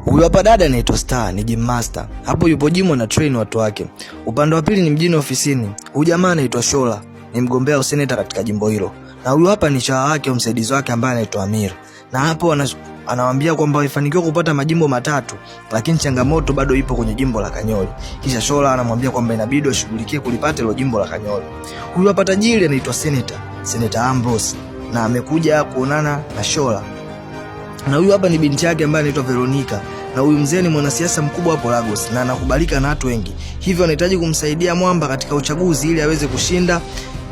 Huyu hapa dada anaitwa Star, ni gym master. Hapo yupo gym na train watu wake. Upande wa pili ni mjini ofisini. Huyu jamaa anaitwa Shola, ni mgombea useneta katika jimbo hilo. Na huyu hapa ni chawa wake, msaidizi wake ambaye anaitwa Amir. Na hapo anawaambia kwamba wamefanikiwa kupata majimbo matatu, lakini changamoto bado ipo kwenye jimbo la Kanyoli. Kisha Shola anamwambia kwamba inabidi washughulikie kulipata hilo jimbo la Kanyoli. Huyu hapa tajiri anaitwa Senator Ambrose, na amekuja kuonana na Shola. Na huyu hapa ni binti yake ambaye anaitwa Veronica. Na huyu mzee ni mwanasiasa mkubwa hapo Lagos na anakubalika na watu wengi. Hivyo anahitaji kumsaidia mwamba katika uchaguzi ili aweze kushinda,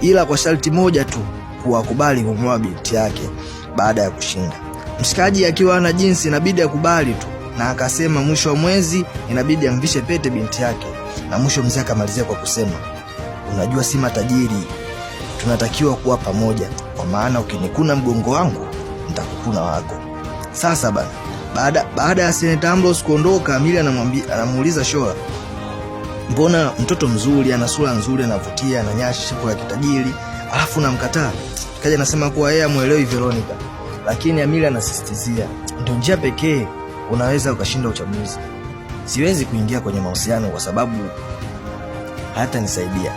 ila kwa sharti moja tu, kuwakubali kumwoa binti yake baada ya kushinda. Mshikaji akiwa ana jinsi inabidi akubali tu, na akasema mwisho wa mwezi inabidi amvishe pete binti yake. Na mwisho mzee akamalizia kwa kusema, unajua si matajiri, tunatakiwa kuwa pamoja, kwa maana ukinikuna mgongo wangu nitakukuna wako. Sasa bana, baada ya Senator Ambrose kuondoka, Amiri anamuuliza Shola, mbona mtoto mzuri, ana sura nzuri, anavutia, na nyashi ya kitajiri, alafu namkataa? Kaja anasema kuwa yeye amuelewi Veronica, lakini Amiri anasisitizia ndio njia pekee unaweza ukashinda uchaguzi. Siwezi kuingia kwenye mahusiano kwa sababu hata nisaidia.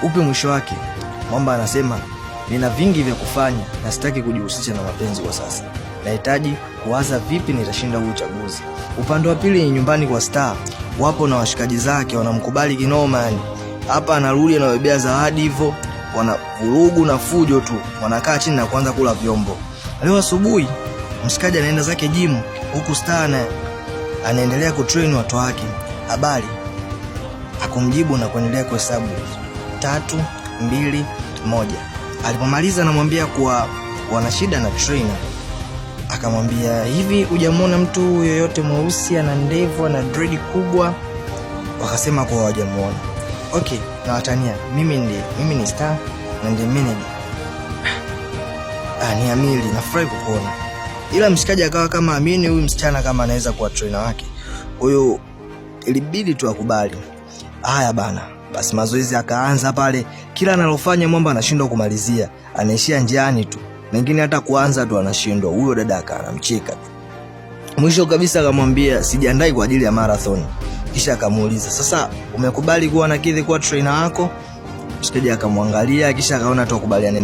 Upe mwisho wake. Mwamba anasema, nina vingi vya kufanya na sitaki kujihusisha na mapenzi kwa sasa. Nahitaji kuwaza vipi nitashinda huu uchaguzi. Upande wa pili ni nyumbani kwa Star. Wapo na washikaji zake wanamkubali kinoma yani. Hapa anarudi anawebea zawadi hivyo, wana vurugu na fujo tu. Wanakaa chini na kuanza kula vyombo. Leo asubuhi mshikaji anaenda zake gym, huku Star anaendelea kutrain watu wake. Habari. Akumjibu na kuendelea kuhesabu 3, 2, 1. Alipomaliza anamwambia kuwa wana shida na trainer. Akamwambia, hivi hujamwona mtu yoyote mweusi ana ndevu na dread kubwa? Wakasema kwa hawajamuona. Okay, na watania, mimi ni Star na ndiye manager. Ni Amiri, nafurahi kukuona. Ila mshikaji akawa kama amini huyu msichana kama anaweza kuwa trainer wake. Kwa hiyo ilibidi tu akubali. Haya bana, basi mazoezi akaanza pale. Kila analofanya Mwamba anashindwa kumalizia, anaishia njiani tu. Mengine hata kuanza tu anashindwa. Huyo dada akanamcheka tu. Mwisho kabisa akamwambia, sijiandai kwa ajili ya marathon. Kisha akamuuliza, sasa umekubali kuwa nakidhi kuwa trainer wako? Mshikaji akamwangalia, kisha akaona tu akubaliane.